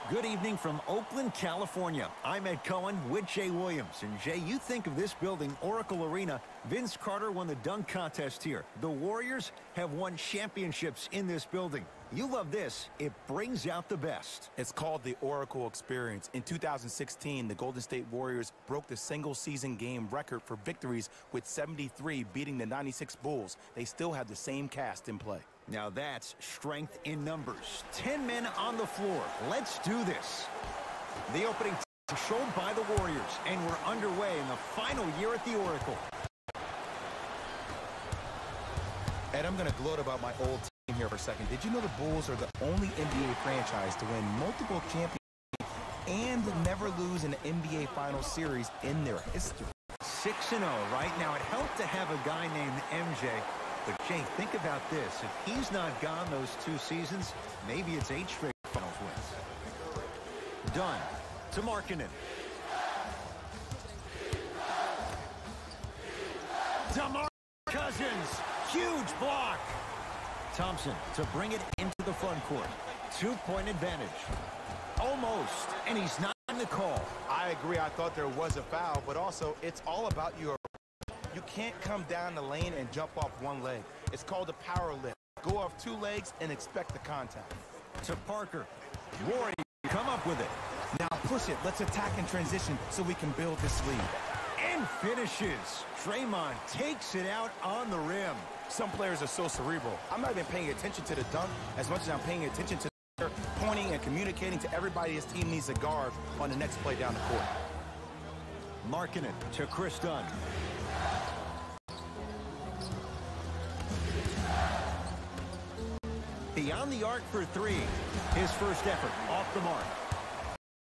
Good evening from Oakland, California. I'm Ed Cohen with Jay Williams. And Jay, you think of this building, Oracle Arena. Vince Carter won the dunk contest here. The Warriors have won championships in this building. You love this. It brings out the best. It's called the Oracle Experience. In 2016, the Golden State Warriors broke the single-season game record for victories with 73, beating the 96 Bulls. They still have the same cast in play. Now that's strength in numbers. 10 men on the floor. Let's do this. The opening shown by the Warriors, and we're underway in the final year at the Oracle. Ed, I'm going to gloat about my old team here for a second. Did you know the Bulls are the only NBA franchise to win multiple championships and never lose an NBA Finals series in their history? 6-0 right now. It helped to have a guy named MJ. But, Jay, think about this. If he's not gone those 2 seasons, maybe it's 8 straight finals wins. Dunn to Markkanen. DeMar Cousins. Huge block. Thompson to bring it into the front court. 2-point advantage. Almost. And he's not in the call. I agree. I thought there was a foul, but also it's all about your... You can't come down the lane and jump off one leg. It's called a power lift. Go off 2 legs and expect the contact. To Parker. Rory, come up with it. Now push it. Let's attack in transition so we can build this lead. And finishes. Draymond takes it out on the rim. Some players are so cerebral. I'm not even paying attention to the dunk as much as I'm paying attention to the pointing and communicating to everybody his team needs a guard on the next play down the court. Markkanen to Chris Dunn. Beyond the arc for 3. His first effort off the mark.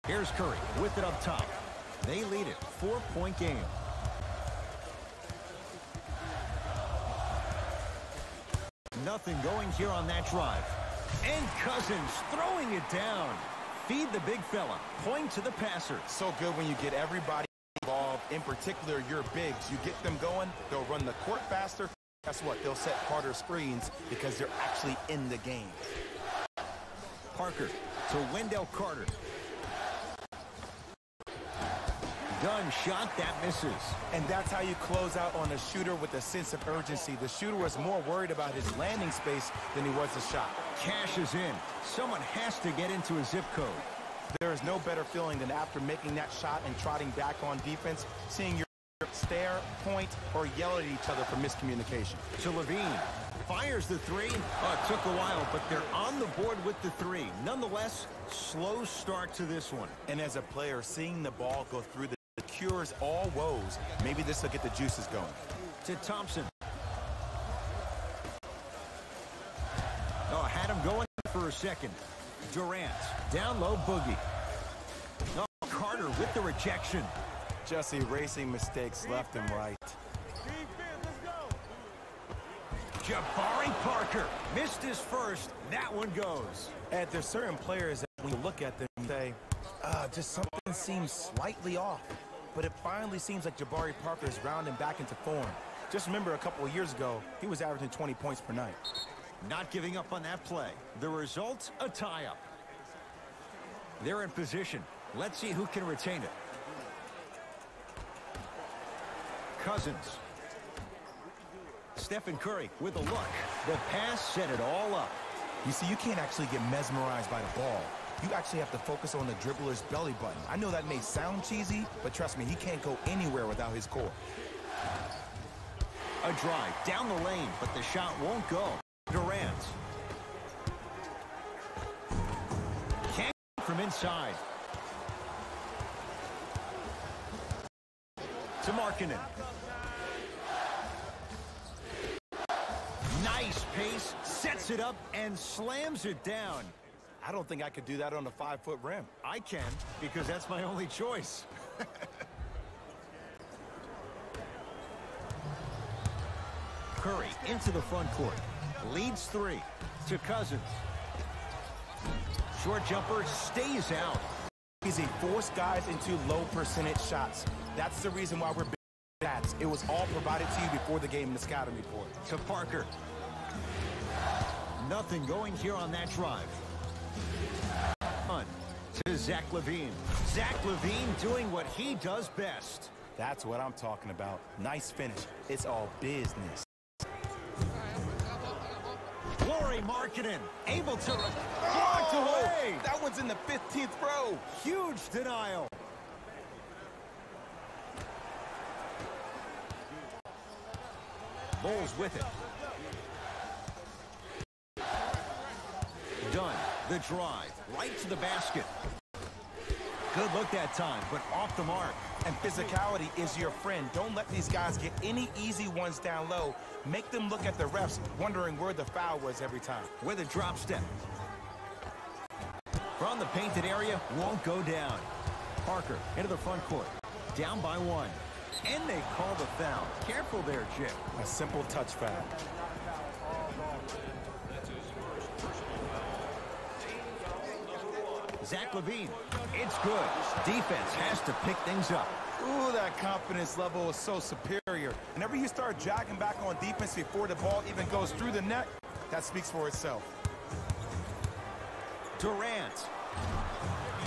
Here's Curry with it up top. They lead it. 4-point game. Nothing going here on that drive. And Cousins throwing it down. Feed the big fella. Point to the passer. So good when you get everybody involved, in particular your bigs. You get them going, they'll run the court faster. Guess what? They'll set harder screens because they're actually in the game. Parker to Wendell Carter. Dunn shot that misses. And that's how you close out on a shooter with a sense of urgency. The shooter was more worried about his landing space than he was the shot. Cash is in. Someone has to get into a zip code. There is no better feeling than after making that shot and trotting back on defense, seeing your stare, point, or yell at each other for miscommunication. To Levine. Fires the 3. Oh, it took a while, but they're on the board with the 3. Nonetheless, slow start to this one. And as a player, seeing the ball go through the cures all woes. Maybe this will get the juices going. To Thompson. Oh, had him going for a second. Durant. Down low, Boogie. Oh, Carter with the rejection. Just erasing mistakes left and right. Jabari Parker missed his first. That one goes. And there's certain players that when you look at them and say, just something seems slightly off. But it finally seems like Jabari Parker is rounding back into form. Just remember a couple of years ago, he was averaging 20 points per night. Not giving up on that play. The result, a tie-up. They're in position. Let's see who can retain it. Cousins. Steph and Curry with a look. The pass set it all up. You see, you can't actually get mesmerized by the ball. You actually have to focus on the dribbler's belly button. I know that may sound cheesy, but trust me, he can't go anywhere without his core. A drive down the lane, but the shot won't go. Durant. Can't from inside. To Markkanen. Nice pace, sets it up, and slams it down. I don't think I could do that on a 5-foot rim. I can, because that's my only choice. Curry into the front court. Leads 3 to Cousins. Short jumper stays out. He forced guys into low percentage shots. That's the reason why we're big stats. It was all provided to you before the game in the scouting report. To Parker. Nothing going here on that drive. to Zach LaVine. Zach LaVine doing what he does best. That's what I'm talking about. Nice finish. It's all business. Markkanen able to block away. That one's in the 15th row. Huge denial. Bulls with it. Done. The drive right to the basket. Good look that time, but off the mark. And physicality is your friend. Don't let these guys get any easy ones down low. Make them look at the refs, wondering where the foul was every time. With a drop step. From the painted area, won't go down. Parker into the front court. Down by 1. And they call the foul. Careful there, Jim. A simple touch foul. Zach LaVine. It's good. Defense has to pick things up. Ooh, that confidence level is so superior. Whenever you start jogging back on defense before the ball even goes through the net, that speaks for itself. Durant.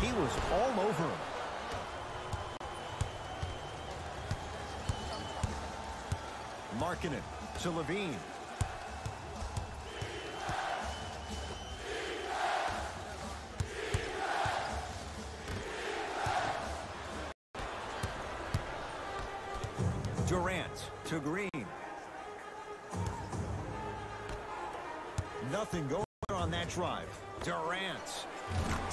He was all over him. Markkanen to LaVine. Durant to Green. Nothing going on that drive. Durant.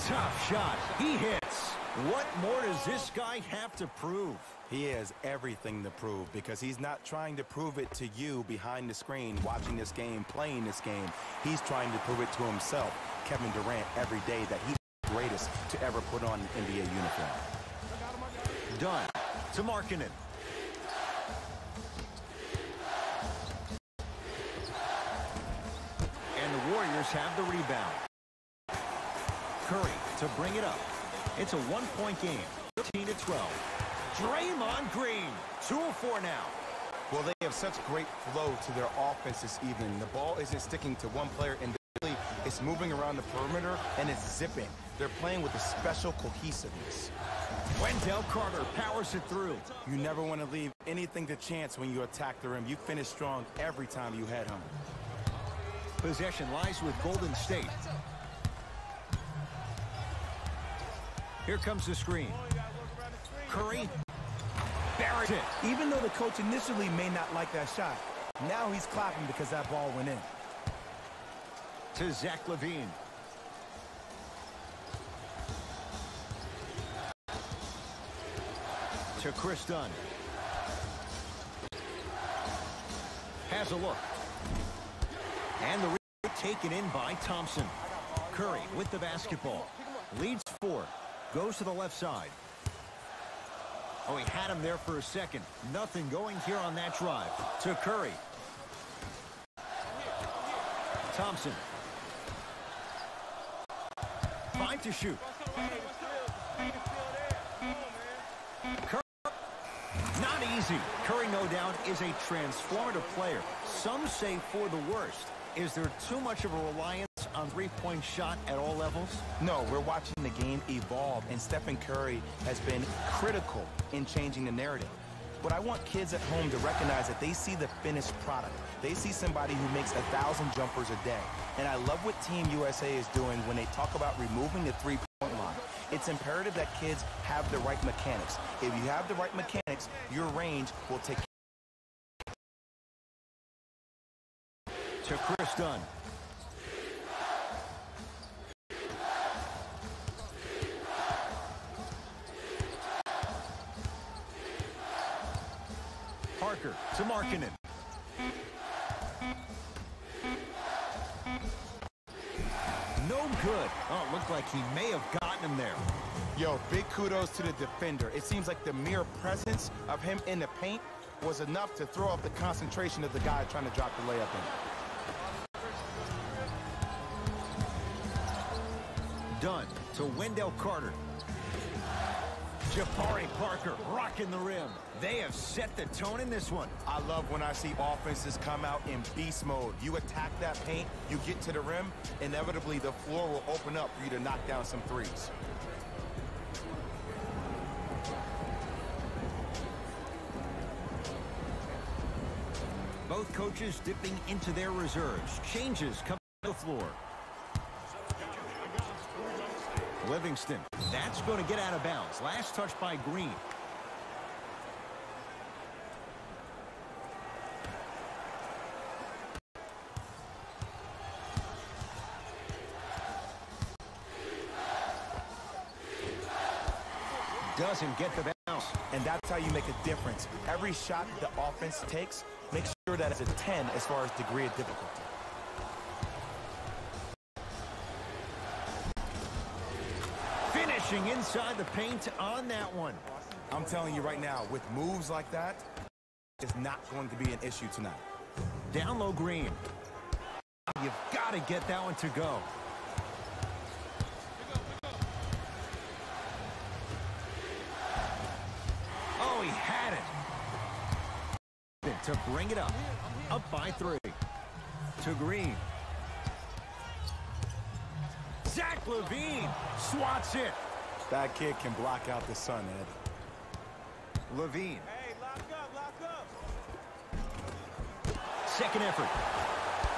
Tough shot. He hits. What more does this guy have to prove? He has everything to prove because he's not trying to prove it to you behind the screen, watching this game, playing this game. He's trying to prove it to himself, Kevin Durant, every day that he's the greatest to ever put on an NBA uniform. Done to Markkanen. And the Warriors have the rebound. Curry to bring it up. It's a one-point game, 13-12. Draymond Green, 2 of 4 now. Well, they have such great flow to their offense this evening. The ball isn't sticking to one player individually. It's moving around the perimeter, and it's zipping. They're playing with a special cohesiveness. Wendell Carter powers it through. You never want to leave anything to chance when you attack the rim. You finish strong every time you head home. Possession lies with Golden State. Here comes the screen. Curry. Barrett it. Even though the coach initially may not like that shot, now he's clapping because that ball went in. To Zach LaVine. To Chris Dunn. Has a look. And the rebound taken in by Thompson. Curry with the basketball. Leads 4. Goes to the left side. Oh, he had him there for a second. Nothing going here on that drive. To Curry. Thompson. 5 to shoot. Curry. Not easy. Curry, no doubt, is a transformative player. Some say for the worst. Is there too much of a reliance on three-point shot at all levels? No, we're watching the game evolve, and Stephen Curry has been critical in changing the narrative. But I want kids at home to recognize that they see the finished product. They see somebody who makes 1,000 jumpers a day. And I love what Team USA is doing when they talk about removing the three-point line. It's imperative that kids have the right mechanics. If you have the right mechanics, your range will take care. To Chris Dunn. Parker to Markkanen. No good. Oh, it looked like he may have gotten him there. Yo, big kudos to the defender. It seems like the mere presence of him in the paint was enough to throw off the concentration of the guy trying to drop the layup in. Dunn to Wendell Carter. Jabari Parker rocking the rim. They have set the tone in this one. I love when I see offenses come out in beast mode. You attack that paint, you get to the rim, inevitably the floor will open up for you to knock down some threes. Both coaches dipping into their reserves. Changes coming to the floor. Livingston. That's going to get out of bounds. Last touch by Green. Doesn't get the bounce. And that's how you make a difference. Every shot the offense takes, make sure that it's a 10 as far as degree of difficulty. Finishing inside the paint on that one. I'm telling you right now, with moves like that, it's not going to be an issue tonight. Down low, Green. You've got to get that one to go. Oh, he had it. To bring it up. Up by 3. To Green. Zach LaVine swats it. That kid can block out the sun, Ed. LaVine. Hey, lock up. Second effort.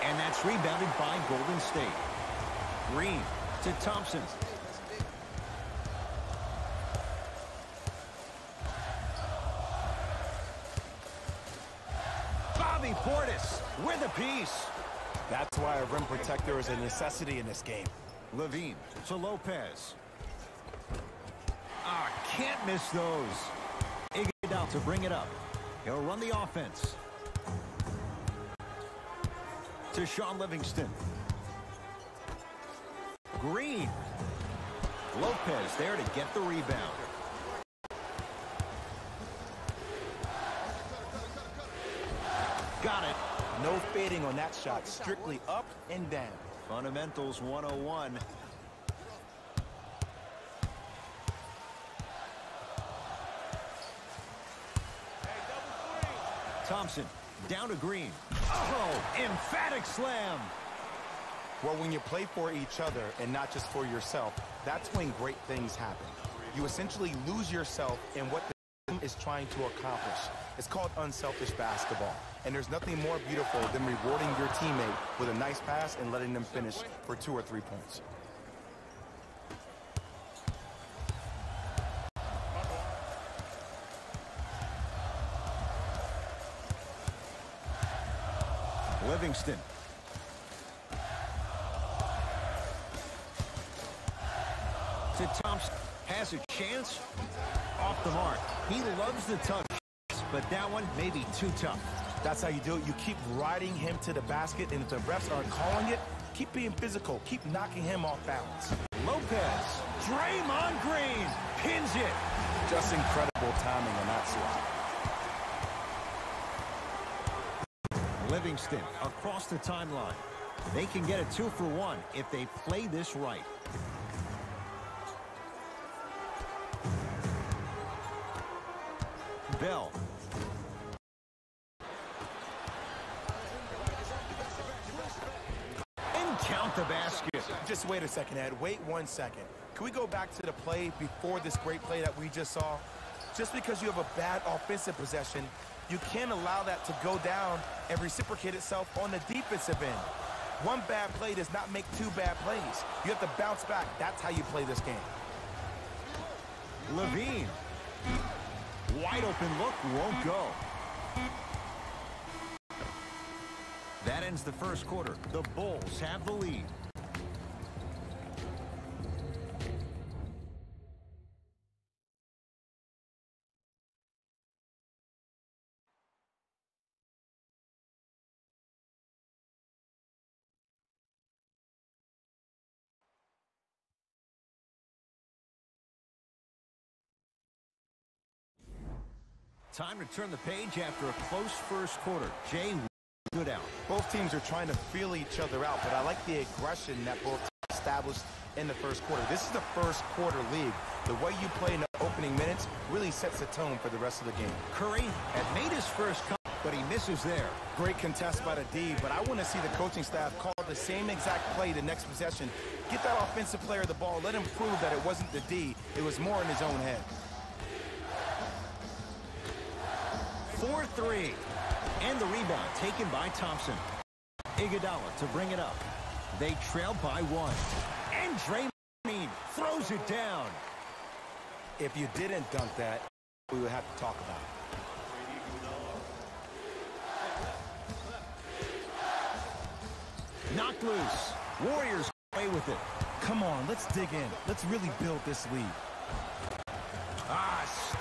And that's rebounded by Golden State. Green to Thompson. Bobby Portis with a piece. That's why a rim protector is a necessity in this game. LaVine to Lopez. Can't miss those. Iguodala to bring it up. He'll run the offense. To Sean Livingston. Green. Lopez there to get the rebound. Got it. No fading on that shot. Strictly up and down. Fundamentals 101. Thompson down to Green. Oh, emphatic slam. Well, when you play for each other and not just for yourself, that's when great things happen. You essentially lose yourself in what the team is trying to accomplish. It's called unselfish basketball. And there's nothing more beautiful than rewarding your teammate with a nice pass and letting them finish for 2 or 3 points. Livingston. To Thompson. Has a chance. Off the mark. He loves the touch, but that one may be too tough. That's how you do it. You keep riding him to the basket, and if the refs aren't calling it, keep being physical. Keep knocking him off balance. Lopez. Draymond Green. Pins it. Just incredible timing on that swap. Livingston across the timeline. They can get a 2 for 1 if they play this right. Bell. And count the basket. Just wait a second, Ed. Wait 1 second. Can we go back to the play before this great play that we just saw? Just because you have a bad offensive possession, you can't allow that to go down and reciprocate itself on the defensive end. One bad play does not make 2 bad plays. You have to bounce back. That's how you play this game. LaVine. Wide open look, won't go. That ends the first quarter. The Bulls have the lead. Time to turn the page after a close first quarter. Jay, good out. Both teams are trying to feel each other out, but I like the aggression that both teams established in the first quarter. This is the first quarter league. The way you play in the opening minutes really sets the tone for the rest of the game. Curry had made his first cut, but he misses there. Great contest by the D, but I want to see the coaching staff call the same exact play the next possession. Get that offensive player the ball. Let him prove that it wasn't the D. It was more in his own head. 4-3. And the rebound taken by Thompson. Iguodala to bring it up. They trail by 1. And Draymond throws it down. If you didn't dunk that, we would have to talk about it. Knocked loose. Warriors away with it. Come on, let's dig in. Let's really build this lead.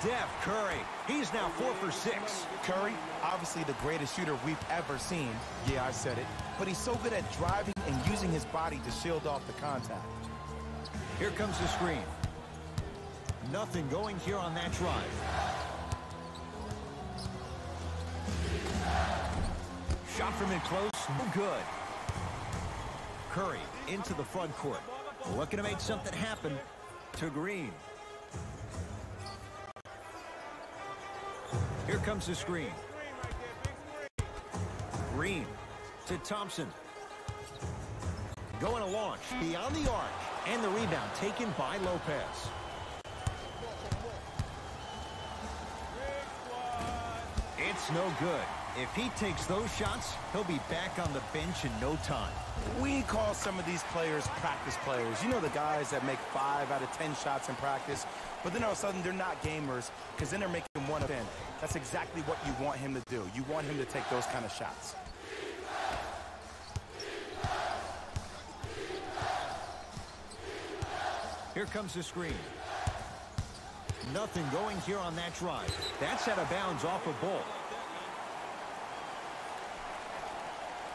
Steph Curry. He's now 4 for 6. Curry, obviously the greatest shooter we've ever seen. Yeah, I said it. But he's so good at driving and using his body to shield off the contact. Here comes the screen. Nothing going here on that drive. Shot from in close. No good. Curry into the front court. Looking to make something happen to Green. Here comes the screen. Green to Thompson. Going to launch beyond the arc. And the rebound taken by Lopez. It's no good. If he takes those shots, he'll be back on the bench in no time. We call some of these players practice players. You know, the guys that make 5 out of 10 shots in practice, but then all of a sudden they're not gamers because then they're making 1 of 10. That's exactly what you want him to do. You want him to take those kind of shots. Here comes the screen. Nothing going here on that drive. That's out of bounds off a ball.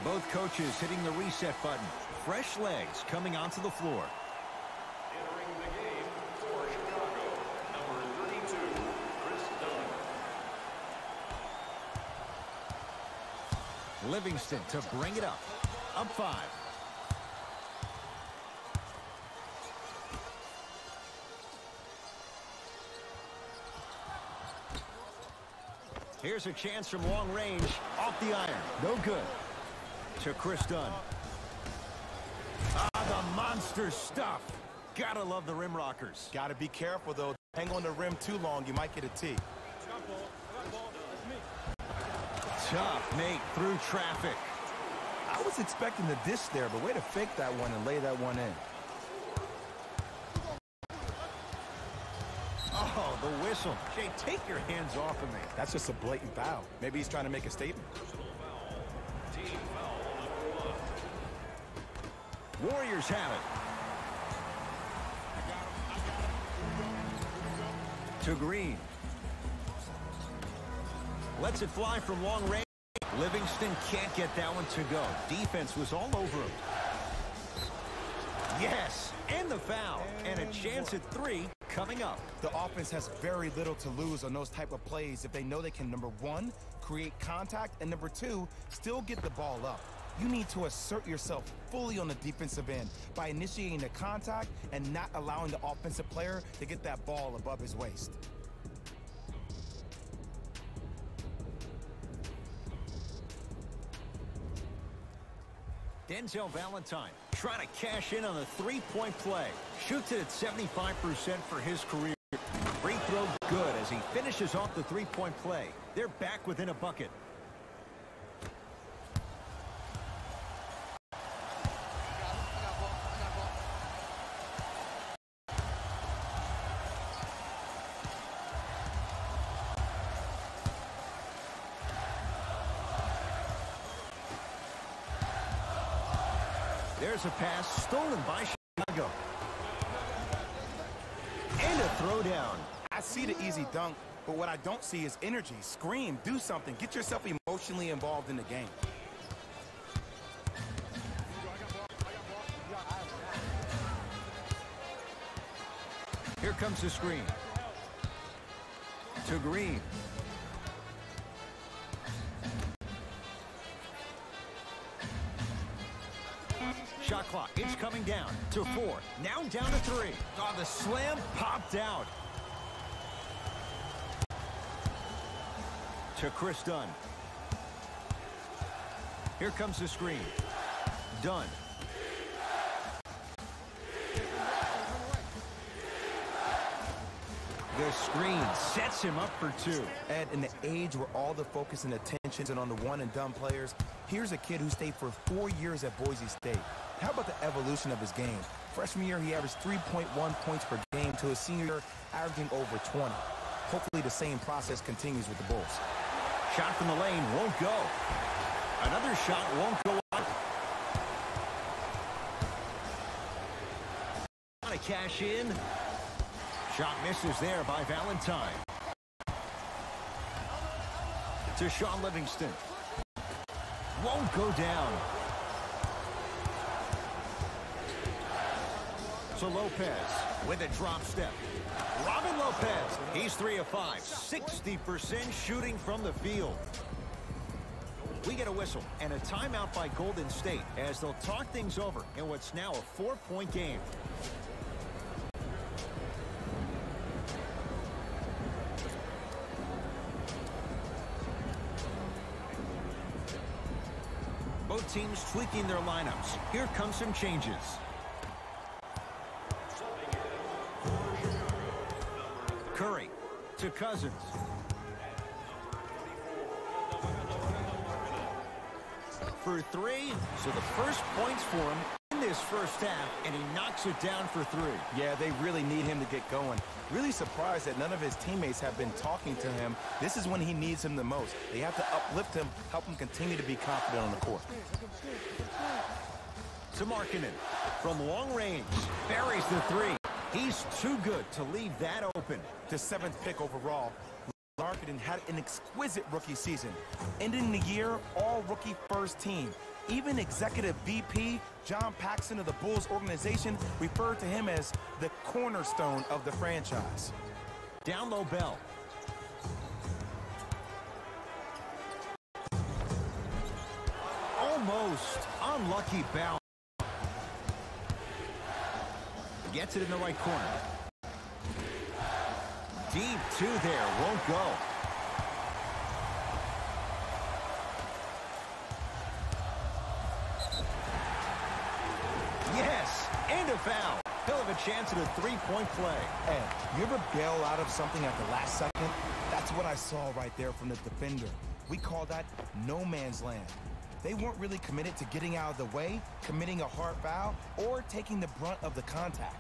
Both coaches hitting the reset button. Fresh legs coming onto the floor. Entering the game for Chicago, number 32, Chris Dunn. Livingston to bring it up. Up 5. Here's a chance from long range. Off the iron. No good. To Chris Dunn. The monster stuff. Gotta love the rim rockers. Gotta be careful, though. Hang on the rim too long, you might get a T. Tough make through traffic. I was expecting the dish there, but way to fake that one and lay that one in. Oh, the whistle. Jay, take your hands off of me. That's just a blatant foul. Maybe he's trying to make a statement. Team foul number 1. Warriors have it. To Green. Lets it fly from long range. Livingston can't get that one to go. Defense was all over him. Yes, and the foul. And a chance at 3 coming up. The offense has very little to lose on those type of plays if they know they can, number 1, create contact, and number 2, still get the ball up. You need to assert yourself fully on the defensive end by initiating the contact and not allowing the offensive player to get that ball above his waist. Denzel Valentine trying to cash in on the three-point play. Shoots it at 75% for his career. Free throw good as he finishes off the three-point play. They're back within a bucket. There's a pass stolen by Chicago. And a throwdown. I see the easy dunk, but what I don't see is energy. Scream, do something. Get yourself emotionally involved in the game. Here comes the screen. To Green. Shot clock. It's coming down to 4. Now down to 3. Oh, the slam popped out. To Chris Dunn. Here comes the screen. Dunn. The screen sets him up for 2. And in the age where all the focus and attention is on the one-and-done players, here's a kid who stayed for 4 years at Boise State. How about the evolution of his game? Freshman year, he averaged 3.1 points per game to his senior year, averaging over 20. Hopefully the same process continues with the Bulls. Shot from the lane won't go. Another shot won't go up. Want to cash in. Shot misses there by Valentine. To Shaun Livingston. Won't go down. To Lopez with a drop step. Robin Lopez. He's 3 of 5. 60% shooting from the field. We get a whistle and a timeout by Golden State as they'll talk things over in what's now a 4-point game. Both teams tweaking their lineups. Here come some changes. Curry to Cousins. For 3, so the first points for him in this first half, and he knocks it down for 3. Yeah, they really need him to get going. Really surprised that none of his teammates have been talking to him. This is when he needs him the most. They have to uplift him, help him continue to be confident on the court. To Markkanen from long range. Buries the 3. He's too good to leave that open. The 7th pick overall. Markkanen had an exquisite rookie season, ending the year all-rookie first team. Even executive VP John Paxson of the Bulls organization referred to him as the cornerstone of the franchise. Down low Bell. Almost unlucky bounce. Gets it in the right corner. Deep 2 there, won't go. Yes, and a foul. He'll have a chance at a 3-point play. Ed, you ever bail out of something at the last second? That's what I saw right there from the defender. We call that no man's land. They weren't really committed to getting out of the way, committing a hard foul, or taking the brunt of the contact.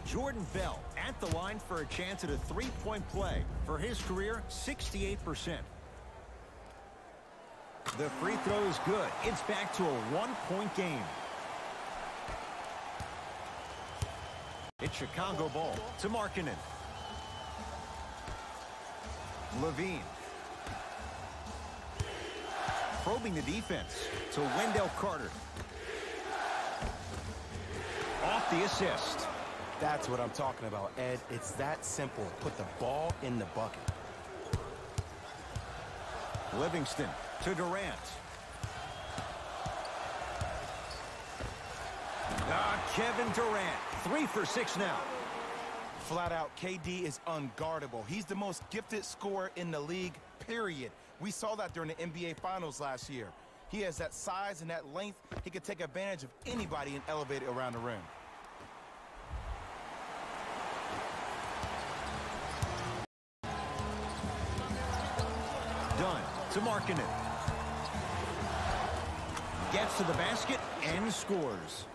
Jordan Bell at the line for a chance at a 3-point play. For his career, 68%. The free throw is good. It's back to a 1-point game. It's Chicago ball to Markkanen. Levine. Probing the defense to Wendell Carter. Off the assist. That's what I'm talking about, Ed. It's that simple. Put the ball in the bucket. Livingston to Durant. Kevin Durant, 3 for 6 now. Flat out, KD is unguardable. He's the most gifted scorer in the league, period. We saw that during the NBA Finals last year. He has that size and that length. He can take advantage of anybody and elevate it around the rim. Dunn to Markkanen. Gets to the basket and scores.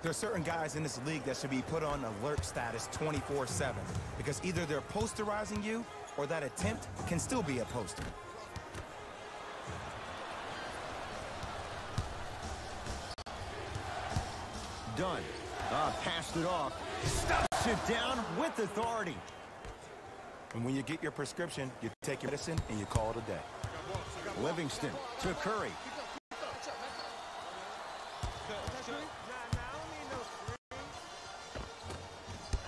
There are certain guys in this league that should be put on alert status 24/7 because either they're posterizing you or that attempt can still be a poster. Dunn. Passed it off. Stuffs it down with authority. And when you get your prescription, you take your medicine and you call it a day. Livingston to Curry.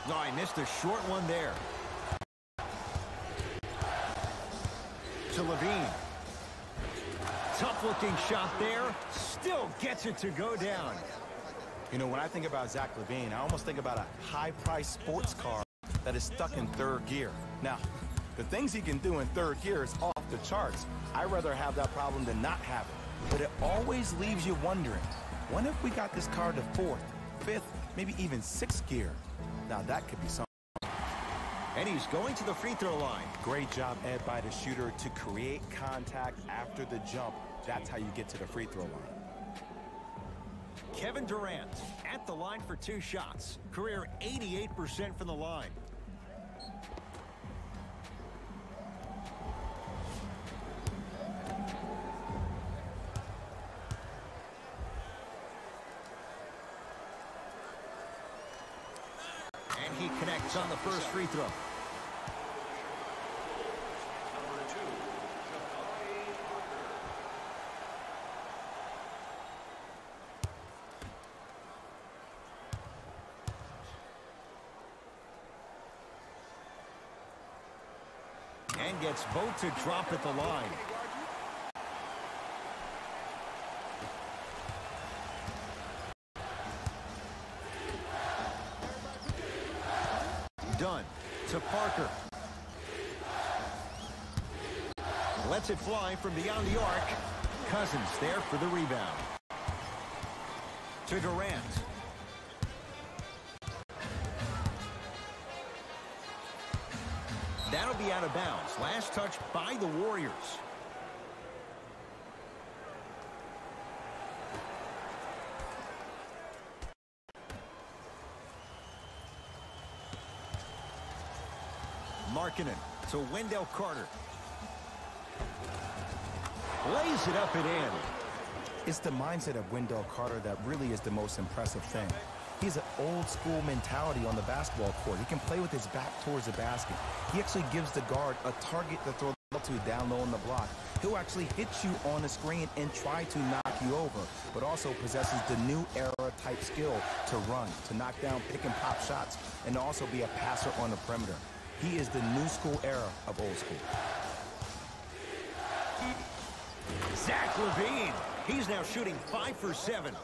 No, I missed a short one there. To Levine. Tough-looking shot there. Still gets it to go down. You know, when I think about Zach LaVine, I almost think about a high-priced sports car that is stuck in third gear. Now, the things he can do in third gear is off the charts. I'd rather have that problem than not have it. But it always leaves you wondering, what if we got this car to fourth, fifth, maybe even sixth gear? Now, that could be something. And he's going to the free throw line. Great job, Ed, by the shooter to create contact after the jump. That's how you get to the free throw line. Kevin Durant at the line for 2 shots. Career 88% from the line. And he connects on the first free throw. And gets both to drop at the line. Dunn to Parker. Lets it fly from beyond the arc. Cousins there for the rebound. To Durant. That'll be out of bounds. Last touch by the Warriors. Markkanen to Wendell Carter. Lays it up and in. It's the mindset of Wendell Carter that really is the most impressive thing. He's an old-school mentality on the basketball court. He can play with his back towards the basket. He actually gives the guard a target to throw the ball to down low on the block. He'll actually hit you on the screen and try to knock you over, but also possesses the new era type skill to run, to knock down pick and pop shots, and also be a passer on the perimeter. He is the new school era of old school. Zach LaVine. He's now shooting 5 for 7.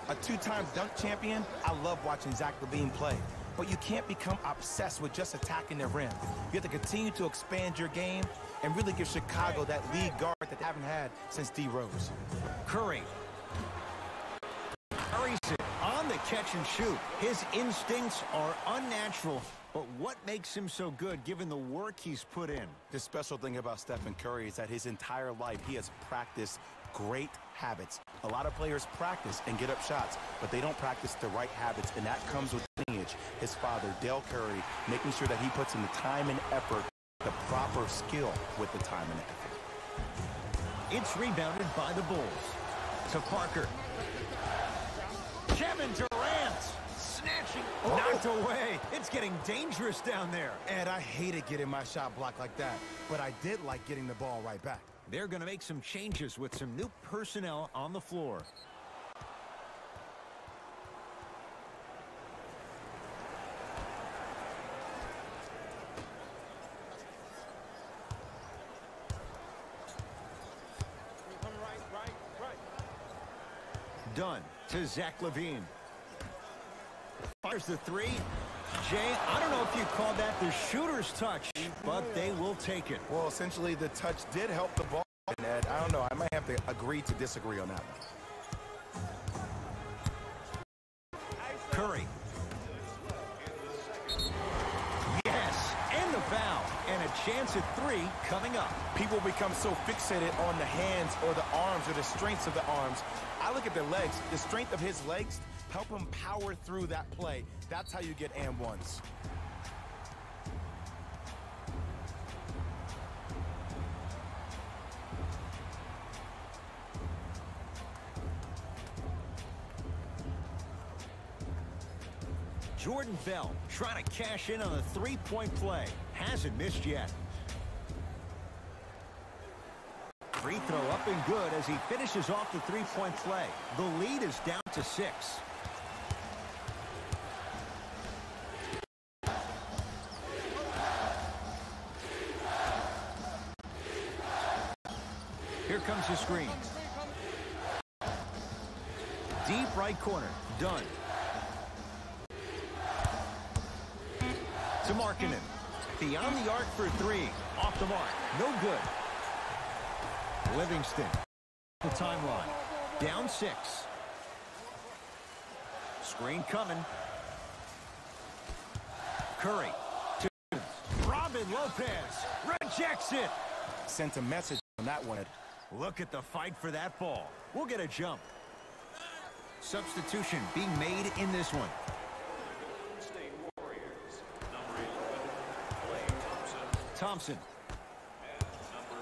A 2-time dunk champion, I love watching Zach LaVine play. But you can't become obsessed with just attacking the rim. You have to continue to expand your game and really give Chicago that lead guard that they haven't had since D. Rose. Curry. Curry's it on the catch and shoot. His instincts are unnatural, but what makes him so good given the work he's put in? The special thing about Stephen Curry is that his entire life he has practiced great habits. A lot of players practice and get up shots, but they don't practice the right habits, and that comes with lineage. His father, Dale Curry, making sure that he puts in the time and effort, the proper skill with the time and effort. It's rebounded by the Bulls. To Parker. Kevin Durant snatching, knocked away. It's getting dangerous down there. Ed, I hated getting my shot blocked like that, but I did like getting the ball right back. They're going to make some changes with some new personnel on the floor. Dunn to Zach LaVine. Fires the 3. Jay, I don't know if you call that the shooter's touch, but they will take it. Well, essentially, the touch did help the ball, Ed. I don't know. I might have to agree to disagree on that one. Curry. Yes, and the foul. And a chance at 3 coming up. People become so fixated on the hands or the arms or the strengths of the arms. I look at the legs. The strength of his legs help him power through that play. That's how you get and ones. Jordan Bell trying to cash in on a three-point play. Hasn't missed yet. Free throw up and good as he finishes off the three-point play. The lead is down to 6. Here comes the screen. Deep right corner. Done. To Markkanen. Beyond the arc for three. Off the mark. No good. Livingston. The timeline. Down 6. Screen coming. Curry. To Robin Lopez. Rejects it. Sent a message on that one. Look at the fight for that ball. We'll get a jump. Substitution being made in this one. State Warriors. Number 11, Klay Thompson. and number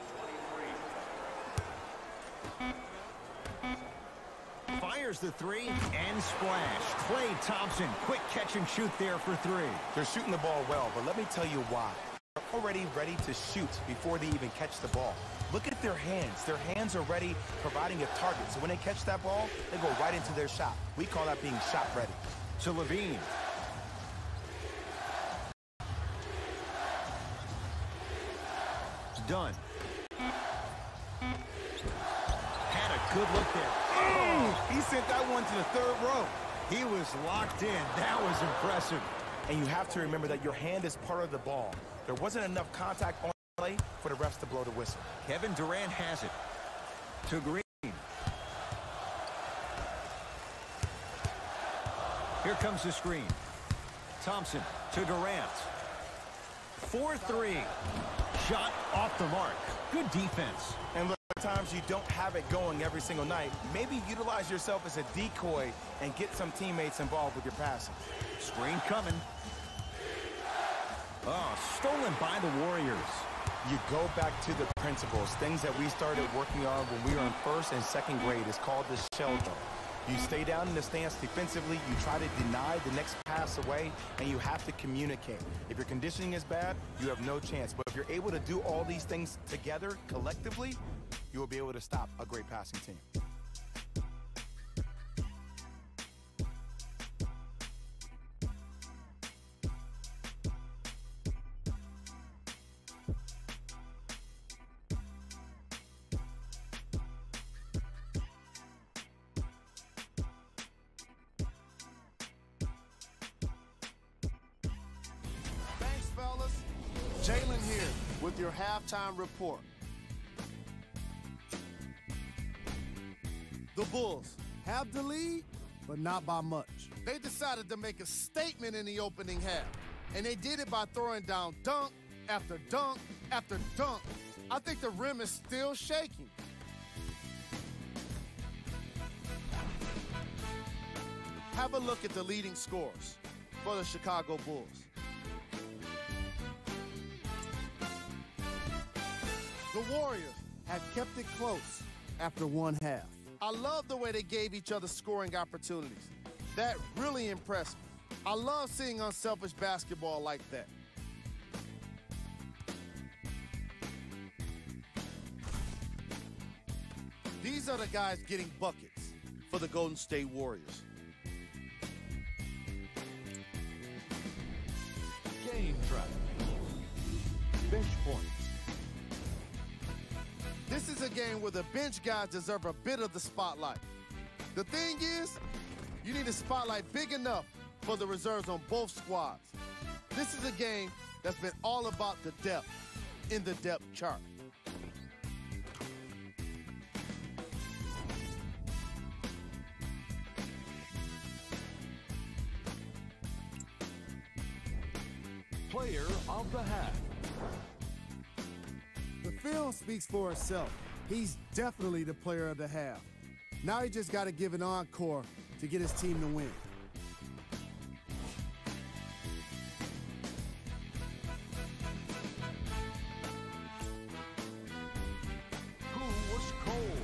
23. Fires the three and splash. Klay Thompson, quick catch and shoot there for 3. They're shooting the ball well, but let me tell you why. They're already ready to shoot before they even catch the ball. Look at their hands. Their hands are ready, providing a target. So when they catch that ball, they go right into their shot. We call that being shot ready. To Levine. It's done. Had a good look there. Oh, he sent that one to the 3rd row. He was locked in. That was impressive. And you have to remember that your hand is part of the ball. There wasn't enough contact on the play for the refs to blow the whistle. Kevin Durant has it. To Green. Here comes the screen. Thompson to Durant. 4-3. Shot off the mark. Good defense. And look, times you don't have it going every single night. Maybe utilize yourself as a decoy and get some teammates involved with your passing. Screen coming. Oh, stolen by the Warriors. You go back to the principles, things that we started working on when we were in 1st and 2nd grade. It's called the shell drill. You stay down in the stance defensively, you try to deny the next pass away, and you have to communicate. If your conditioning is bad, you have no chance. But if you're able to do all these things together, collectively, you will be able to stop a great passing team. Fellas, Jalen here with your halftime report. The Bulls have the lead, but not by much. They decided to make a statement in the opening half, and they did it by throwing down dunk after dunk after dunk. I think the rim is still shaking. Have a look at the leading scores for the Chicago Bulls. The Warriors have kept it close after one half. I love the way they gave each other scoring opportunities. That really impressed me. I love seeing unselfish basketball like that. These are the guys getting buckets for the Golden State Warriors. Game trap. Bench points. This is a game where the bench guys deserve a bit of the spotlight. The thing is, you need a spotlight big enough for the reserves on both squads. This is a game that's been all about the depth in the depth chart. Player of the half. The film speaks for itself. He's definitely the player of the half. Now he just got to give an encore to get his team to win. Who was cold?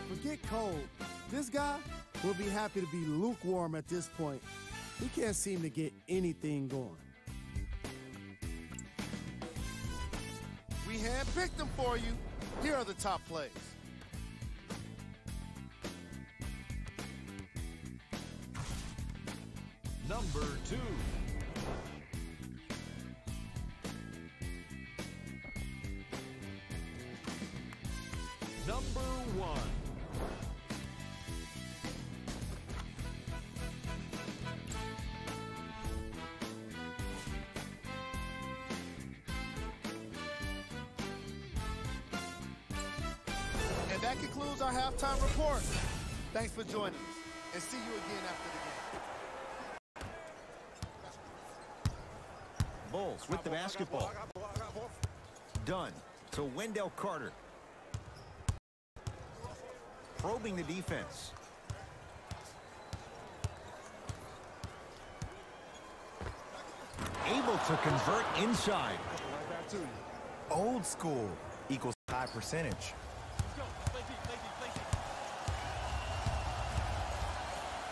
Forget cold. This guy will be happy to be lukewarm at this point. He can't seem to get anything going. We handpicked them for you. Here are the top plays. Number 2. Number 1. that concludes our halftime report. Thanks for joining us, and see you again after the game. Bulls with the basketball. Dunn to Wendell Carter. Probing the defense. Able to convert inside. Old school equals high percentage.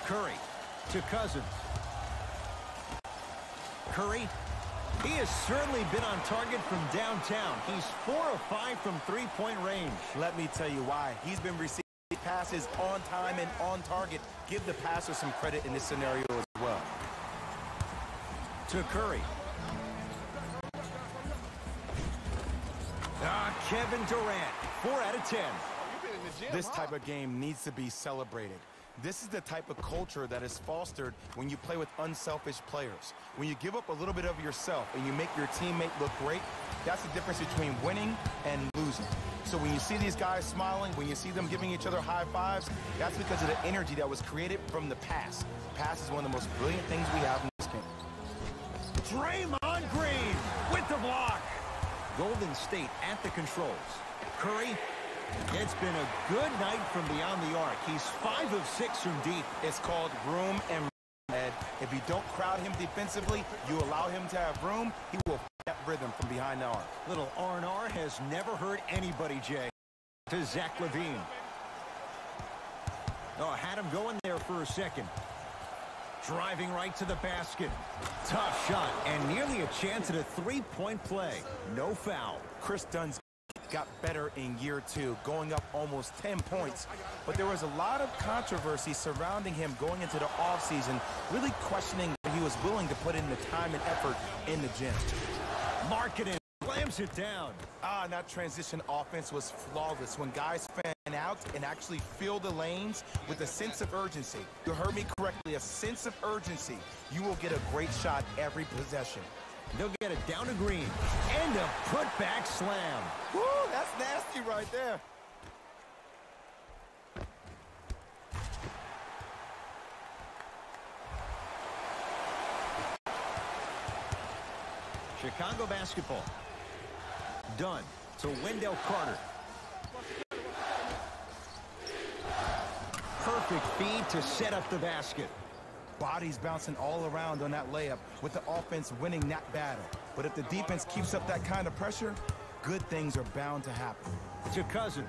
Curry to Cousins. Curry, he has certainly been on target from downtown. He's 4 of 5 from three-point range. Let me tell you why. He's been receiving passes on time and on target. Give the passer some credit in this scenario as well. To Curry. Kevin Durant, 4 out of 10. This type of game needs to be celebrated. This is the type of culture that is fostered when you play with unselfish players. When you give up a little bit of yourself and you make your teammate look great, that's the difference between winning and losing. So when you see these guys smiling, when you see them giving each other high fives, that's because of the energy that was created from the pass. Pass is one of the most brilliant things we have in this game. Draymond Green with the block. Golden State at the controls. Curry, it's been a good night from beyond the arc. He's 5 of 6 from deep. It's called room and Ed. If you don't crowd him defensively, you allow him to have room, he will that rhythm from behind the arc. Little R&R has never hurt anybody, Jay. To Zach LaVine. Oh, had him going there for a second. Driving right to the basket. Tough shot and nearly a chance at a three-point play. No foul. Chris Dunn's got better in year 2, going up almost 10 points. But there was a lot of controversy surrounding him going into the offseason, really questioning if he was willing to put in the time and effort in the gym. Markkanen slams it down. And that transition offense was flawless when guys fan out and actually fill the lanes with a sense of urgency. You heard me correctly, a sense of urgency. You will get a great shot every possession. They'll get it down to Green. And a putback slam. Woo, that's nasty right there. Chicago basketball. Dunn to Wendell Carter. Perfect feed to set up the basket. Bodies bouncing all around on that layup with the offense winning that battle. But if the defense keeps up that kind of pressure, good things are bound to happen. To Cousins.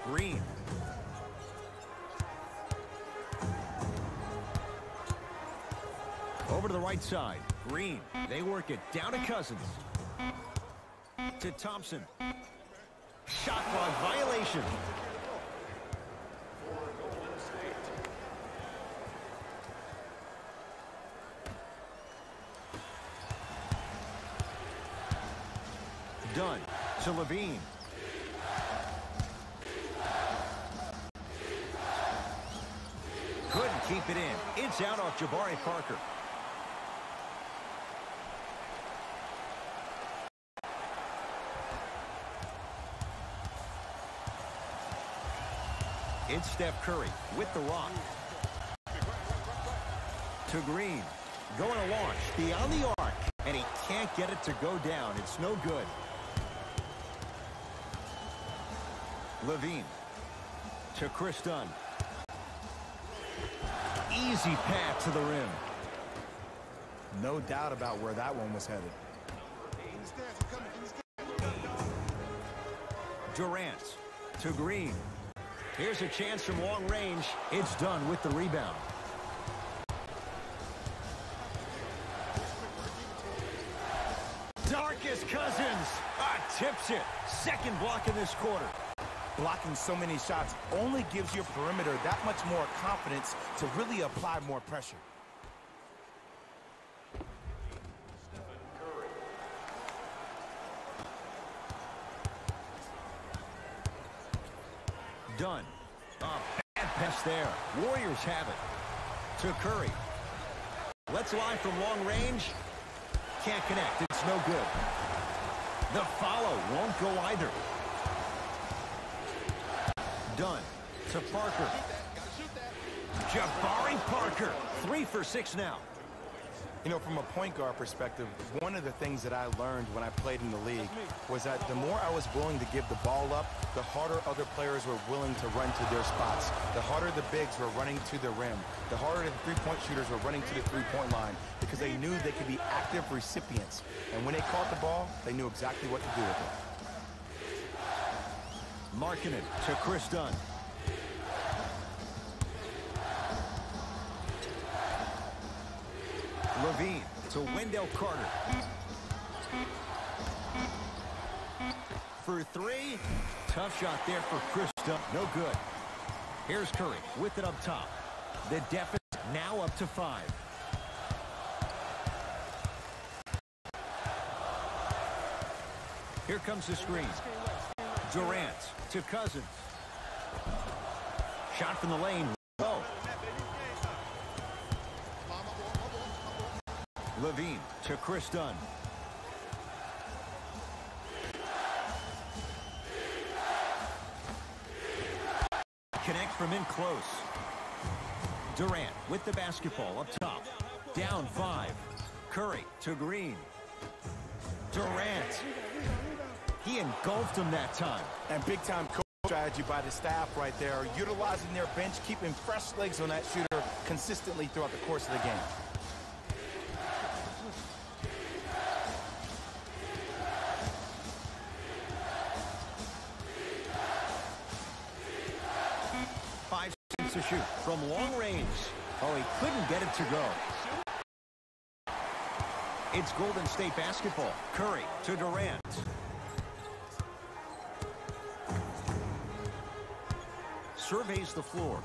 Green. Over to the right side. Green. They work it down to Cousins. To Thompson. Shot clock violation. Dunn to LaVine. Couldn't keep it in. It's out off Jabari Parker. It's Steph Curry with the rock. To Green. Going to launch beyond the arc. And he can't get it to go down. It's no good. LaVine. To Chris Dunn. Easy path to the rim. No doubt about where that one was headed. Durant. To Green. Here's a chance from long range. It's Dunn with the rebound. Darkest Cousins. Tips it. Second block in this quarter. Blocking so many shots only gives your perimeter that much more confidence to really apply more pressure. Dunn. Bad pass there. Warriors have it. To Curry. Let's lie from long range. Can't connect. It's no good. The follow won't go either. Dunn to Parker. Jabari Parker, 3 for 6 now. You know, from a point guard perspective, one of the things that I learned when I played in the league was that the more I was willing to give the ball up, the harder other players were willing to run to their spots. The harder the bigs were running to the rim. The harder the three-point shooters were running to the three-point line because they knew they could be active recipients. And when they caught the ball, they knew exactly what to do with it. Markkanen to Chris Dunn. Levine to Wendell Carter. For 3. Tough shot there for Chris Dunn. No good. Here's Curry with it up top. The deficit now up to 5. Here comes the screen. Durant to Cousins. Shot from the lane. Oh. Levine to Chris Dunn. Connect from in close. Durant with the basketball up top. Down 5. Curry to Green. Durant. He engulfed him that time. And big-time coach strategy by the staff right there, utilizing their bench, keeping fresh legs on that shooter consistently throughout the course of the game. To shoot from long range. Oh, he couldn't get it to go. It's Golden State basketball. Curry to Durant. Surveys the floor.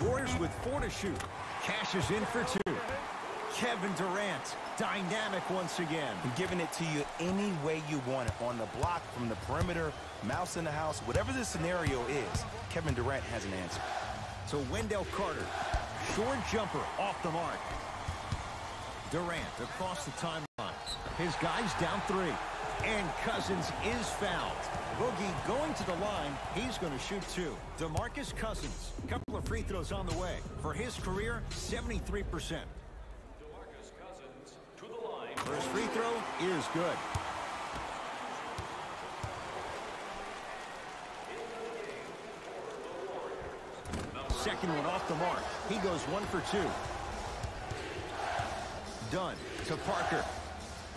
Warriors with 4 to shoot. Cashes in for 2. Kevin Durant, dynamic once again. And giving it to you any way you want it. On the block, from the perimeter, mouse in the house, whatever the scenario is, Kevin Durant has an answer. To Wendell Carter. Short jumper off the mark. Durant across the timeline. His guy's down 3. And Cousins is fouled. Boogie going to the line. He's going to shoot 2. DeMarcus Cousins. Couple of free throws on the way. For his career, 73%. First free throw is good. Second one off the mark. He goes 1 for 2. Dunn to Parker.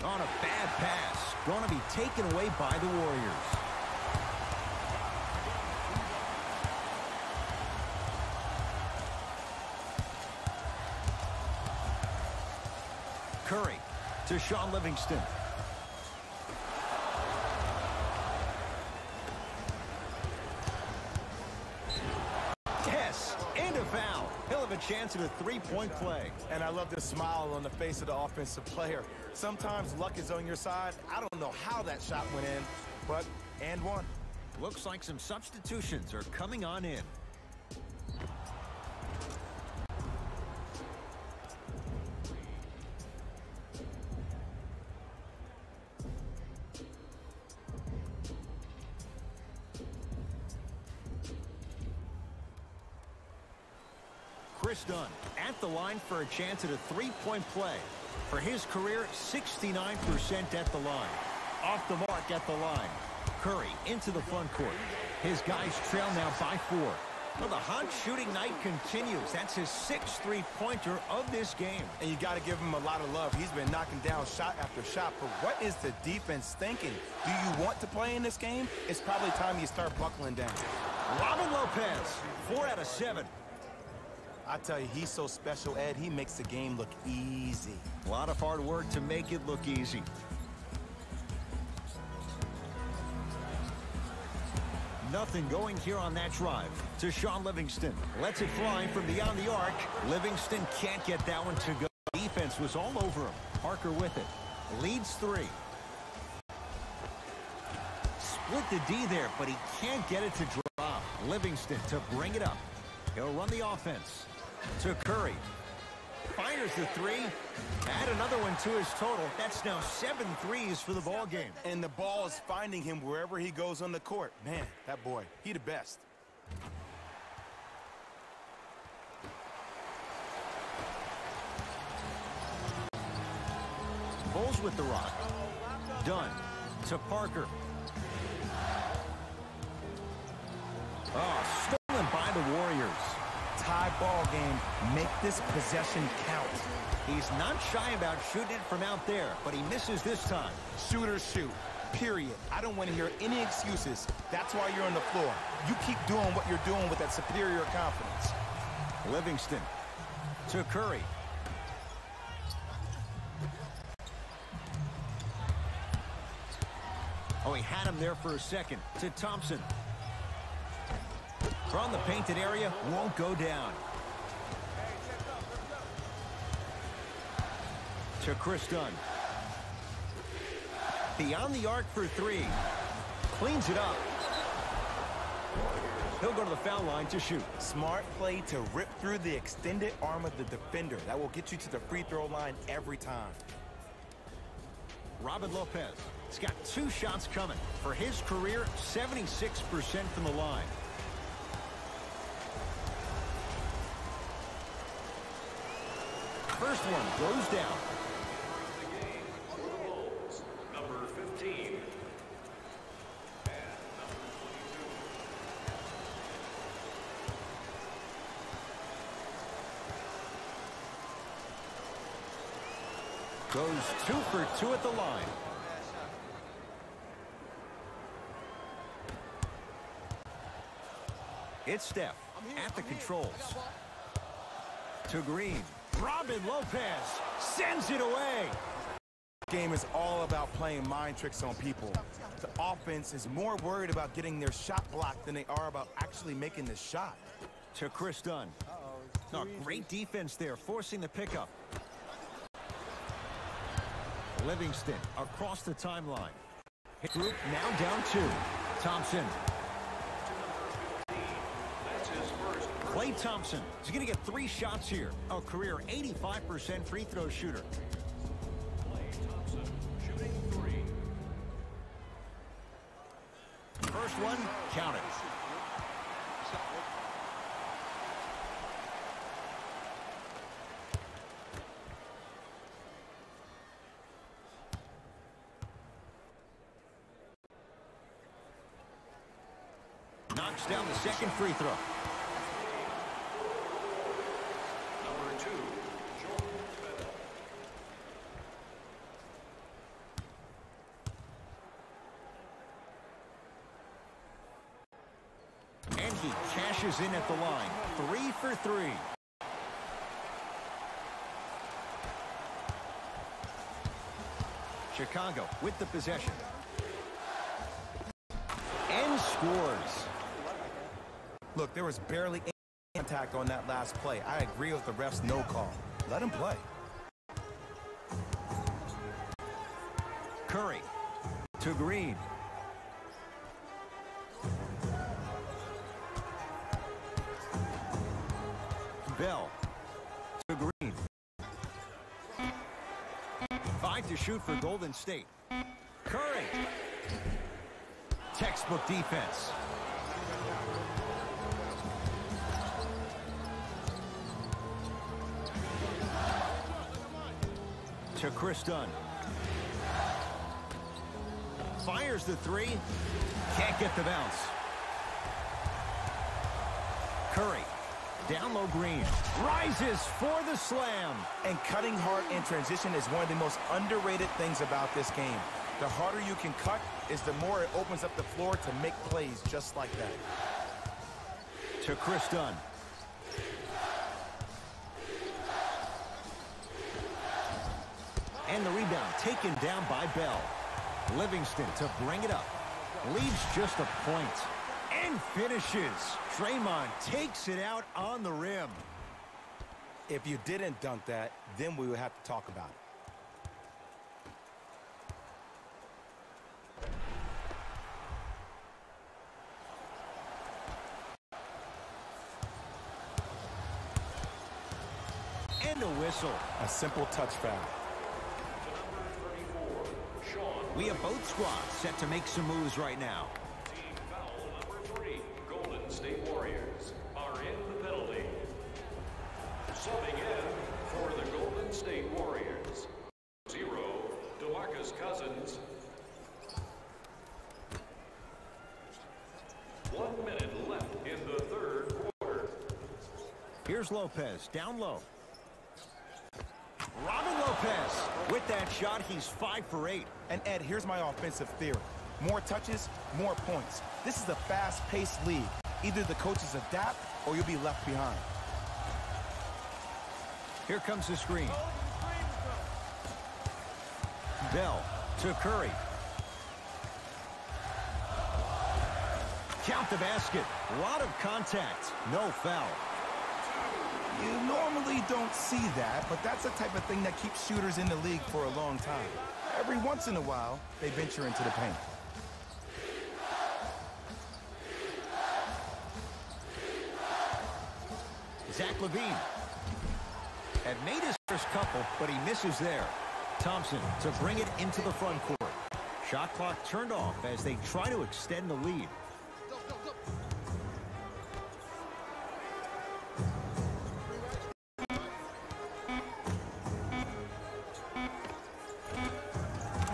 On a bad pass. Going to be taken away by the Warriors. Curry to Sean Livingston. Yes, and a foul. He'll have a chance at a three-point play. And I love the smile on the face of the offensive player. Sometimes luck is on your side. I don't know how that shot went in, but and one. Looks like some substitutions are coming on in. Chris Dunn at the line for a chance at a three-point play. For his career, 69% at the line. Off the mark at the line. Curry into the front court. His guys trail now by 4. Well, the hot shooting night continues. That's his 6th three-pointer of this game. And you got to give him a lot of love. He's been knocking down shot after shot. But what is the defense thinking? Do you want to play in this game? It's probably time you start buckling down. Robin Lopez, 4 out of 7. I tell you, he's so special, Ed. He makes the game look easy. A lot of hard work to make it look easy. Nothing going here on that drive. To Sean Livingston. Lets it fly from beyond the arc. Livingston can't get that one to go. Defense was all over him. Parker with it. Leads 3. Split the D there, but he can't get it to drop. Livingston to bring it up. He'll run the offense. To Curry. Fires the three. Add another one to his total. That's now 7 threes for the ball game. And the ball is finding him wherever he goes on the court. Man, that boy, he the best. Bulls with the rock. Dunn to Parker. Oh, stolen by the Warriors. Tie ball game. Make this possession count. He's not shy about shooting it from out there, but he misses this time. Shooters shoot. Period. I don't want to hear any excuses. That's why you're on the floor. You keep doing what you're doing with that superior confidence. Livingston to Curry. Oh, he had him there for a second. To Thompson. From the painted area, won't go down. To Chris Dunn. Beyond the arc for three. Cleans it up. He'll go to the foul line to shoot. Smart play to rip through the extended arm of the defender. That will get you to the free throw line every time. Robin Lopez. He's got 2 shots coming. For his career, 76% from the line. First one goes down. Number 15. Goes 2 for 2 at the line. It's Steph at the controls. To Green. Robin Lopez sends it away. Game is all about playing mind tricks on people. The offense is more worried about getting their shot blocked than they are about actually making the shot. To Chris Dunn. Oh, great defense there, forcing the pickup. Livingston across the timeline. Group now down 2. Thompson. Klay Thompson is going to get 3 shots here. A career 85% free throw shooter. Klay Thompson shooting 3. First one, count it. Knocks down the second free throw. Number 2, Jordan. And he cashes in at the line. 3 for 3. Chicago with the possession. And scores. Look, there was barely any contact on that last play. I agree with the ref's no call. Let him play. Curry to Green. Bell to Green. 5 to shoot for Golden State. Curry. Textbook defense. To Chris Dunn. Fires the 3. Can't get the bounce. Curry. Down low Green. Rises for the slam. And cutting hard in transition is one of the most underrated things about this game. The harder you can cut is the more it opens up the floor to make plays just like that. To Chris Dunn. And the rebound taken down by Bell. Livingston to bring it up. Leads just a point. And finishes. Draymond takes it out on the rim. If you didn't dunk that, then we would have to talk about it. whistle. A simple touch foul. We have both squads set to make some moves right now. Team foul number 3. Golden State Warriors are in the penalty. Subbing in for the Golden State Warriors. 0, DeMarcus Cousins. 1 minute left in the third quarter. Here's Lopez, down low. Robin Lopez. With that shot, he's 5 for 8. And Ed, here's my offensive theory. More touches, more points. This is a fast-paced league. Either the coaches adapt or you'll be left behind. Here comes the screen. Bell to Curry. Count the basket. A lot of contact. No foul. You normally don't see that, but that's the type of thing that keeps shooters in the league for a long time. Every once in a while, they venture into the paint. Zach LaVine had made his first couple, but he misses there. Thompson to bring it into the front court. Shot clock turned off as they try to extend the lead.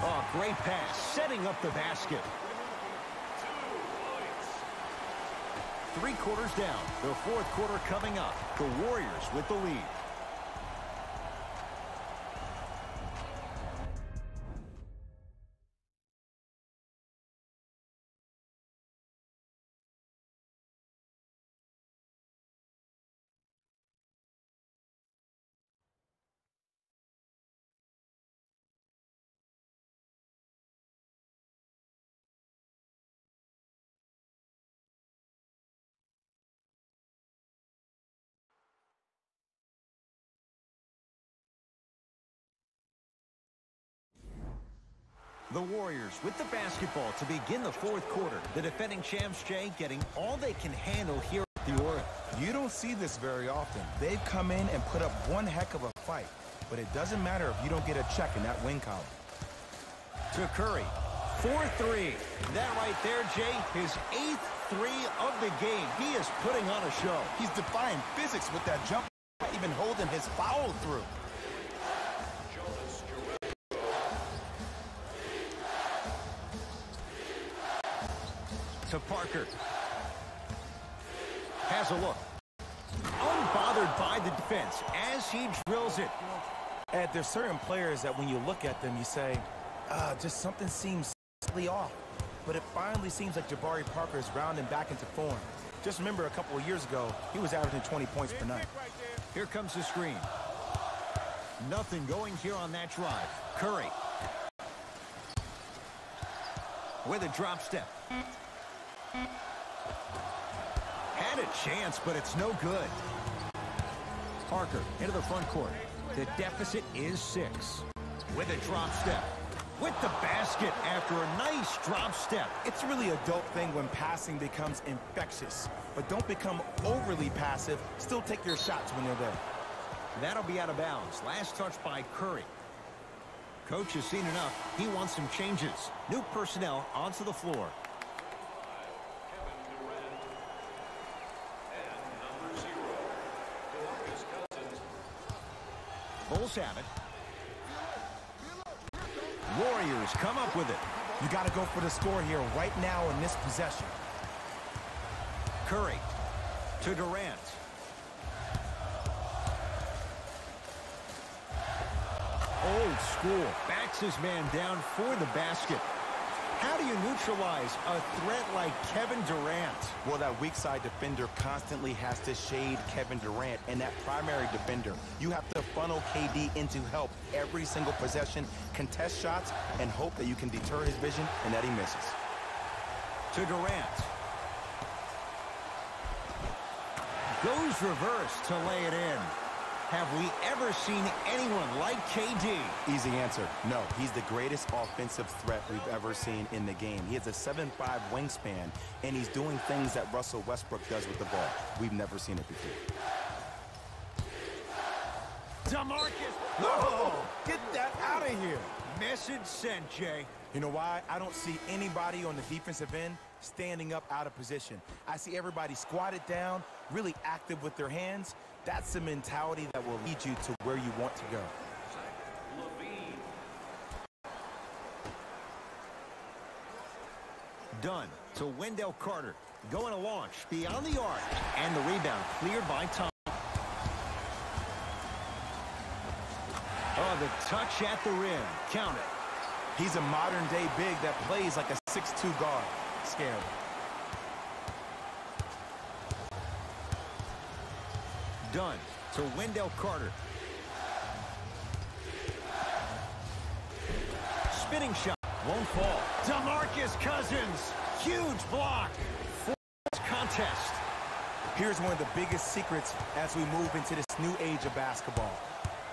Oh, great pass, setting up the basket. 3 quarters down. The fourth quarter coming up. The Warriors with the lead. The Warriors with the basketball to begin the fourth quarter. The defending champs, Jay, getting all they can handle here at the Oracle. You don't see this very often. They've come in and put up one heck of a fight, but it doesn't matter if you don't get a check in that win column. To Curry. 4-3. That right there, Jay, his 8th 3 of the game. He is putting on a show. He's defying physics with that jump, not even holding his foul through. To Parker. Has a look. Unbothered by the defense as he drills it. Ed, there's certain players that when you look at them, you say, just something seems slightly off. But it finally seems like Jabari Parker is rounding back into form. Just remember a couple of years ago, he was averaging 20 points per night. Here comes the screen. Nothing going here on that drive. Curry. With a drop step. Had a chance, but it's no good. Parker into the front court. The deficit is 6. With a drop step. With the basket after a nice drop step. It's really a dope thing when passing becomes infectious. But don't become overly passive. Still take your shots when you're there. That'll be out of bounds. Last touch by Curry. Coach has seen enough. He wants some changes. New personnel onto the floor. Bulls have it. Warriors come up with it. You got to go for the score here right now in this possession. Curry to Durant. Old school. Backs his man down for the basket. How do you neutralize a threat like Kevin Durant? Well, that weak side defender constantly has to shade Kevin Durant, and that primary defender, you have to funnel KD into help every single possession, contest shots, and hope that you can deter his vision and that he misses. To Durant. Goes reverse to lay it in. Have we ever seen anyone like KD? Easy answer. No, he's the greatest offensive threat we've ever seen in the game. He has a 7'5" wingspan, and he's doing things that Russell Westbrook does with the ball. We've never seen it before. No! Get that out of here. Message sent, Jay. You know why? I don't see anybody on the defensive end standing up out of position. I see everybody squatted down, really active with their hands. That's the mentality that will lead you to where you want to go. Dunn to Wendell Carter. Going to launch beyond the arc. And the rebound cleared by Tom. Oh, the touch at the rim. Count it. He's a modern-day big that plays like a 6'2 guard. Scary. Dunn to Wendell Carter. Spinning shot. Won't fall. DeMarcus Cousins. Huge block. Fourth contest. Here's one of the biggest secrets as we move into this new age of basketball,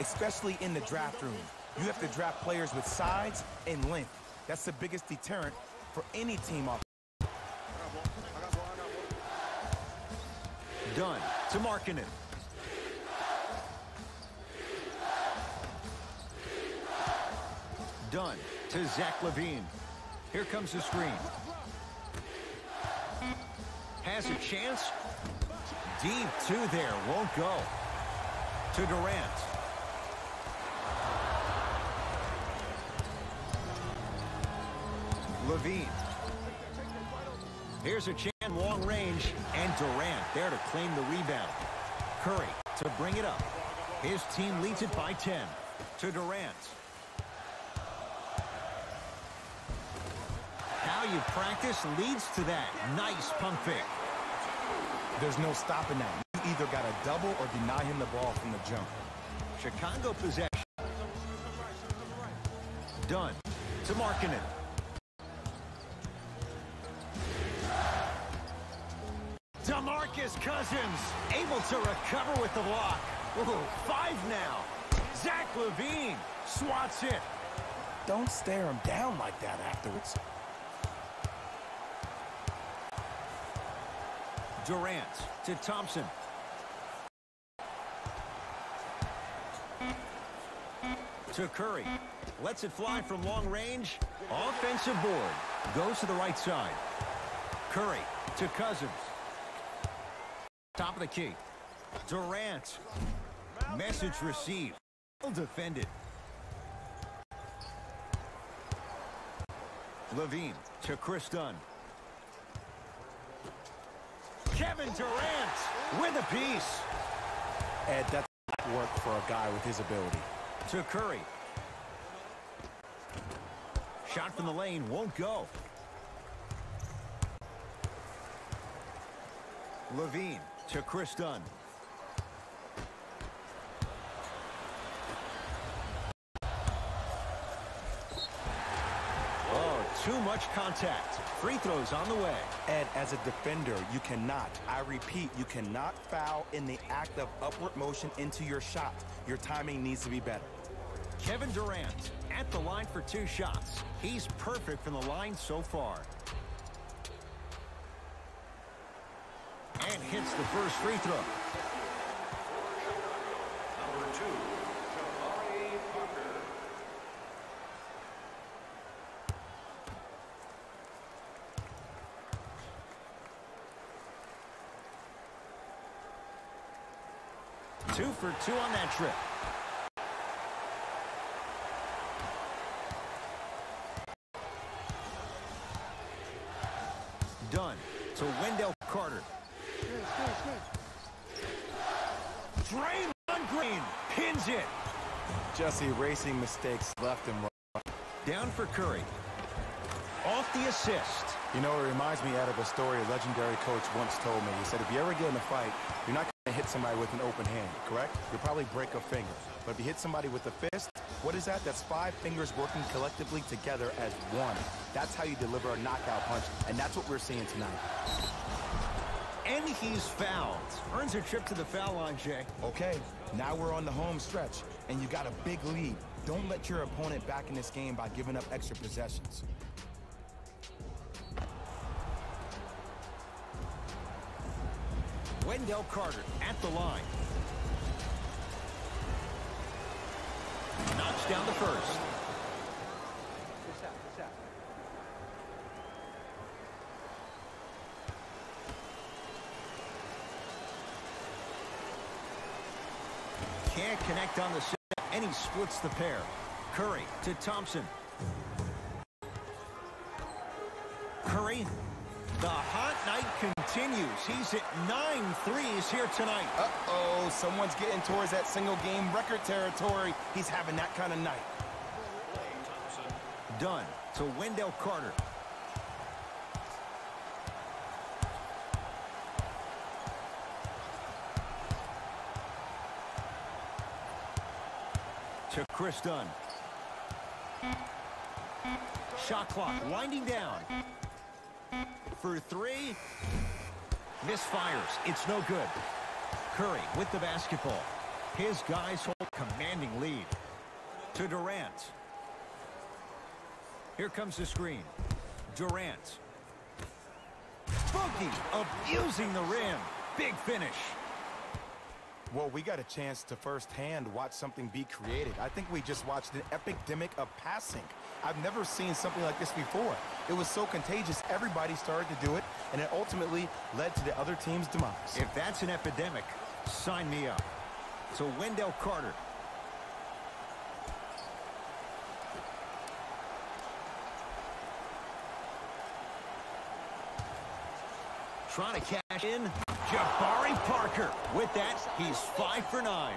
especially in the draft room. You have to draft players with size and length. That's the biggest deterrent for any team off. Dunn to Markkanen. Dunn to Zach LaVine. Here comes the screen. Has a chance. Deep two there. Won't go. To Durant. LaVine. Here's a chance long range. And Durant there to claim the rebound. Curry to bring it up. His team leads it by 10. To Durant. How you practice leads to that. Nice pump fake. There's no stopping that. You either got to double or deny him the ball from the jump. Chicago possession. Dunn to Markkanen. DeMarcus Cousins able to recover with the block. Ooh, 5 now. Zach LaVine swats it. Don't stare him down like that afterwards. Durant to Thompson. To Curry. Lets it fly from long range. Offensive board. Goes to the right side. Curry to Cousins. Top of the key. Durant. Message received. Well defended. LaVine to Chris Dunn. Kevin Durant with a piece. Ed, that's work for a guy with his ability. To Curry. Shot from the lane won't go. LaVine to Chris Dunn. Oh, too much contact. Free throws on the way. Ed, as a defender, you cannot, I repeat, you cannot foul in the act of upward motion into your shot. Your timing needs to be better. Kevin Durant at the line for 2 shots. He's perfect from the line so far. And hits the first free throw. Number 2, Jabari Parker. Two for 2 on that trip. Dunn to Wendell Carter. Draymond Green pins it. Just erasing mistakes left and right. Down for Curry. Off the assist. You know, it reminds me out of a story a legendary coach once told me. He said, if you ever get in a fight, you're not going to hit somebody with an open hand, correct? You'll probably break a finger. But if you hit somebody with a fist, what is that? That's 5 fingers working collectively together as one. That's how you deliver a knockout punch, and that's what we're seeing tonight. And he's fouled. Earns a trip to the foul line, Jay. Okay, now we're on the home stretch, and you got a big lead. Don't let your opponent back in this game by giving up extra possessions. Wendell Carter at the line. down the first. Can't connect on the set, and he splits the pair. Curry to Thompson. Curry. The hot night continues. He's at 9 threes here tonight. Uh-oh, someone's getting towards that single-game record territory. He's having that kind of night. Dunn to Wendell Carter. To Chris Dunn. Shot clock winding down. For three. Misfires. It's no good. Curry with the basketball. His guys hold a commanding lead. To Durant. Here comes the screen. Durant. Boogie abusing the rim. Big finish. Well, we got a chance to firsthand watch something be created. I think we just watched an epidemic of passing. I've never seen something like this before. It was so contagious, everybody started to do it, and it ultimately led to the other team's demise. If that's an epidemic, sign me up. So Wendell Carter. Trying to cash in. Jabari Parker. With that, he's 5 for 9.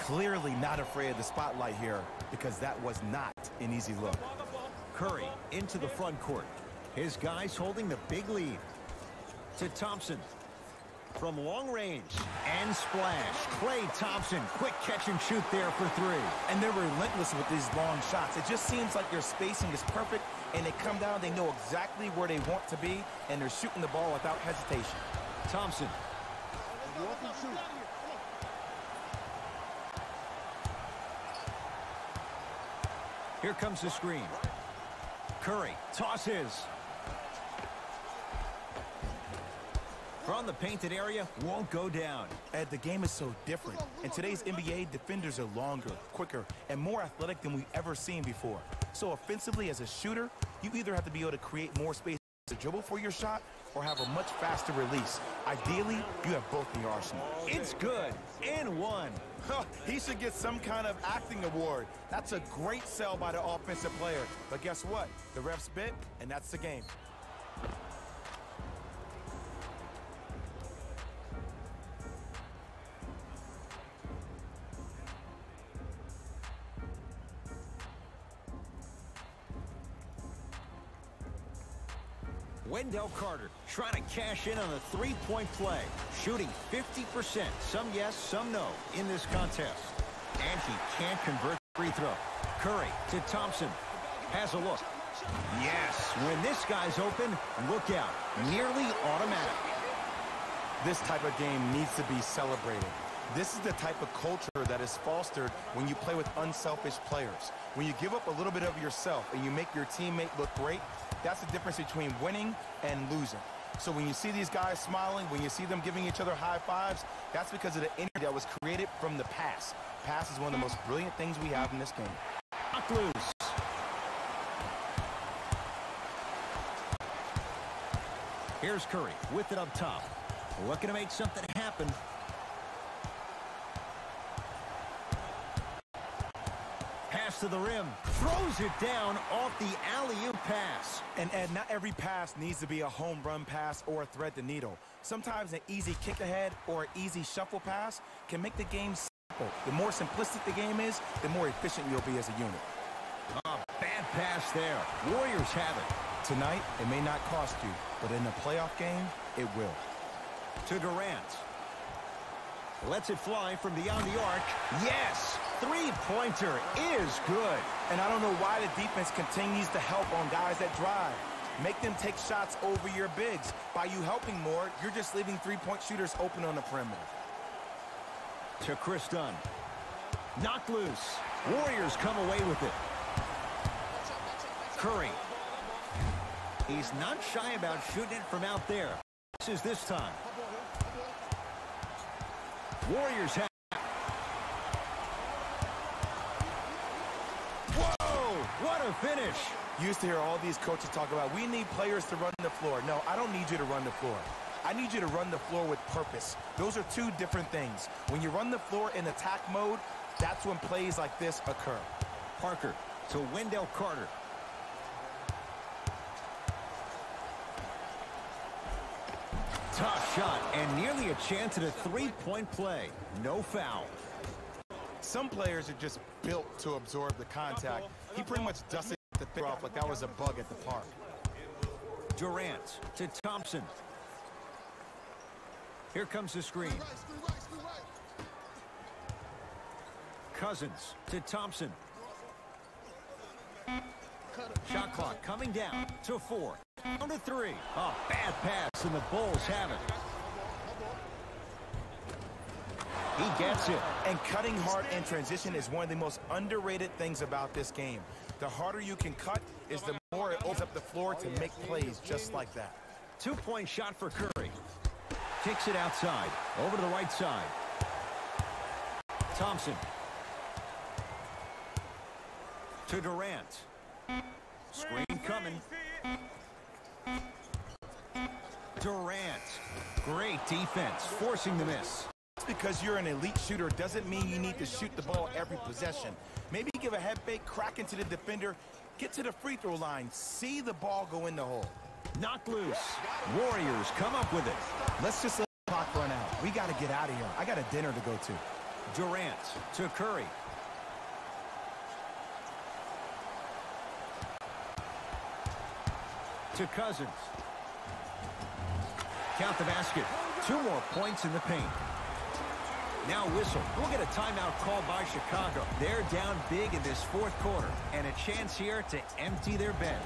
Clearly not afraid of the spotlight here, because that was not an easy look. Curry into the front court. His guys holding the big lead. To Thompson. From long range. And splash. Klay Thompson. Quick catch and shoot there for 3. And they're relentless with these long shots. It just seems like their spacing is perfect, and they come down, they know exactly where they want to be, and they're shooting the ball without hesitation. Thompson. Here comes the screen. Curry tosses. From the painted area, won't go down. And the game is so different. In today's NBA, defenders are longer, quicker, and more athletic than we've ever seen before. So offensively, as a shooter, you either have to be able to create more space to dribble for your shot or have a much faster release. Ideally, you have both in your arsenal. It's good. And one. He should get some kind of acting award. That's a great sell by the offensive player. But guess what? The refs bit, and that's the game. Wendell Carter trying to cash in on a three-point play. Shooting 50%. Some yes, some no in this contest. And he can't convert the free throw. Curry to Thompson. Has a look. Yes, when this guy's open, look out. Nearly automatic. This type of game needs to be celebrated. This is the type of culture that is fostered when you play with unselfish players. When you give up a little bit of yourself and you make your teammate look great, that's the difference between winning and losing. So when you see these guys smiling, when you see them giving each other high fives, that's because of the energy that was created from the pass. Pass is one of the most brilliant things we have in this game. Knock loose. Here's Curry with it up top. Looking to make something happen. Pass to the rim. Throws it down off the alley-oop pass. And not every pass needs to be a home run pass or thread the needle. Sometimes an easy kick ahead or an easy shuffle pass can make the game simple. The more simplistic the game is, the more efficient you'll be as a unit. A bad pass there. Warriors have it. Tonight, it may not cost you, but in a playoff game, it will. To Durant. Lets it fly from beyond the arc. Yes! Three-pointer is good. And I don't know why the defense continues to help on guys that drive. Make them take shots over your bigs. By you helping more, you're just leaving three-point shooters open on the perimeter. To Chris Dunn. Knocked loose. Warriors come away with it. Curry. He's not shy about shooting it from out there. This is this time. Warriors have. the finish. You used to hear all these coaches talk about, we need players to run the floor. No, I don't need you to run the floor. I need you to run the floor with purpose. Those are two different things. When you run the floor in attack mode, that's when plays like this occur. Parker to Wendell Carter. Tough shot and nearly a chance at a three-point play. No foul. Some players are just built to absorb the contact. He pretty much dusted the thing off like that was a bug at the park. Durant to Thompson. Here comes the screen. Cousins to Thompson. Shot clock coming down to 4. Down to 3. A bad pass, and the Bulls have it. He gets it. And cutting hard in transition is one of the most underrated things about this game. The harder you can cut is the more it opens up the floor to make plays just like that. 2-point shot for Curry. Kicks it outside. Over to the right side. Thompson. To Durant. Screen coming. Durant. Great defense, forcing the miss. Just because you're an elite shooter doesn't mean you need to shoot the ball every possession. Maybe give a head fake, crack into the defender, get to the free throw line, see the ball go in the hole. Knocked loose. Warriors come up with it. Let's just let the clock run out. We got to get out of here. I got a dinner to go to. Durant to Curry. To Cousins. Count the basket. 2 more points in the paint. Now whistle. We'll get a timeout called by Chicago. They're down big in this 4th quarter, and a chance here to empty their bench.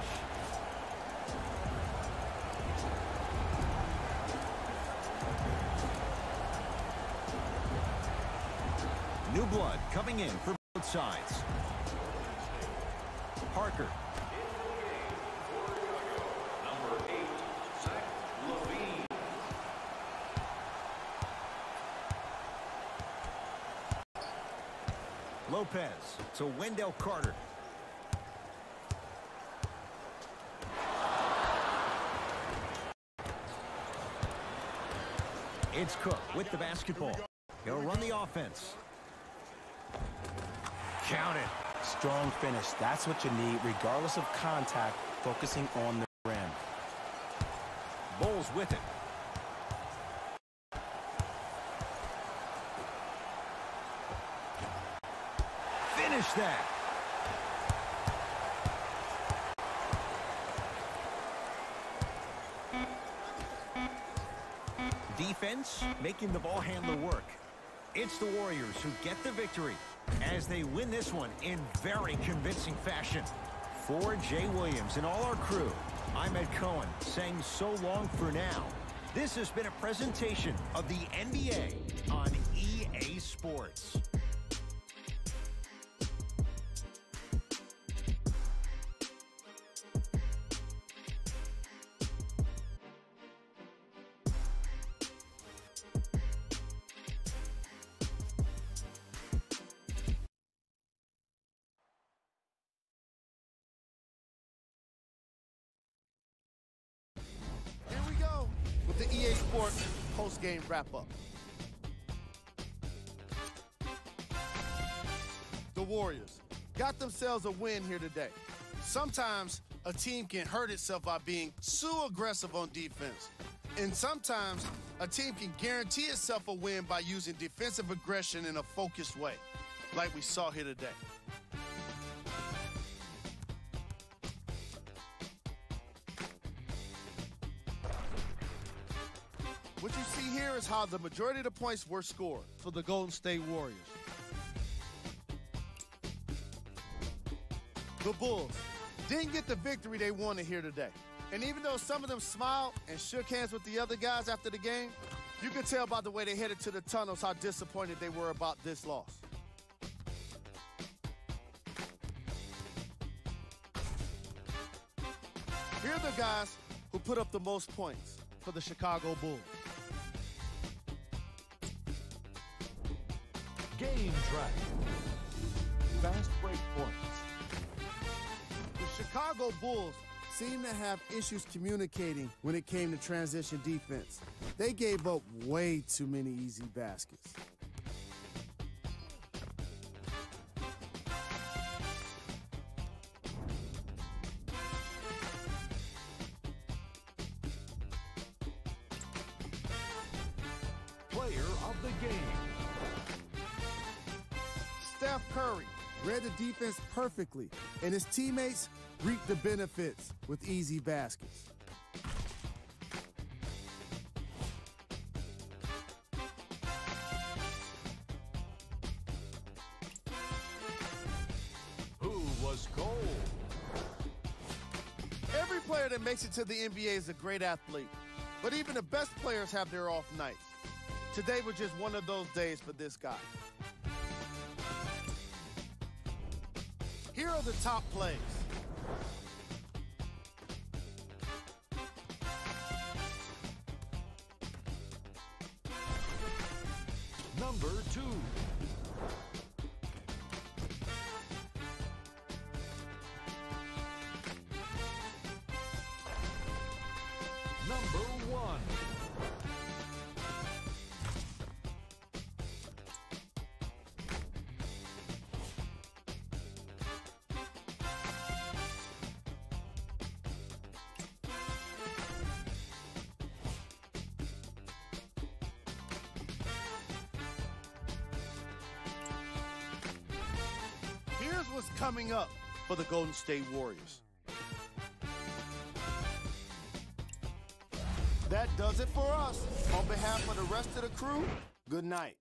New blood coming in for both sides. Parker. Number 8, Zach LaVine. Lopez to Wendell Carter. It's Cook with the basketball. He'll run the offense. Count it. Strong finish. That's what you need, regardless of contact, focusing on the rim. Bulls with it. Finish that. Defense making the ball handler work. It's the Warriors who get the victory as they win this one in very convincing fashion. For Jay Williams and all our crew, I'm Ed Cohen saying so long for now. This has been a presentation of the NBA on EA Sports. With the EA Sports post-game wrap-up. The Warriors got themselves a win here today. Sometimes a team can hurt itself by being too aggressive on defense. And sometimes a team can guarantee itself a win by using defensive aggression in a focused way, like we saw here today. What you see here is how the majority of the points were scored for the Golden State Warriors. The Bulls didn't get the victory they wanted here today. And even though some of them smiled and shook hands with the other guys after the game, you could tell by the way they headed to the tunnels how disappointed they were about this loss. Here are the guys who put up the most points for the Chicago Bulls. Game track. Fast break points. Chicago Bulls seemed to have issues communicating when it came to transition defense. They gave up way too many easy baskets. Player of the game. Steph Curry read the defense perfectly, and his teammates reaped the benefits with easy baskets. Who was gold? Every player that makes it to the NBA is a great athlete, but even the best players have their off nights. Today was just one of those days for this guy. Here are the top plays. Number 2. Number 1. Here's what's coming up for the Golden State Warriors. That does it for us. On behalf of the rest of the crew, good night.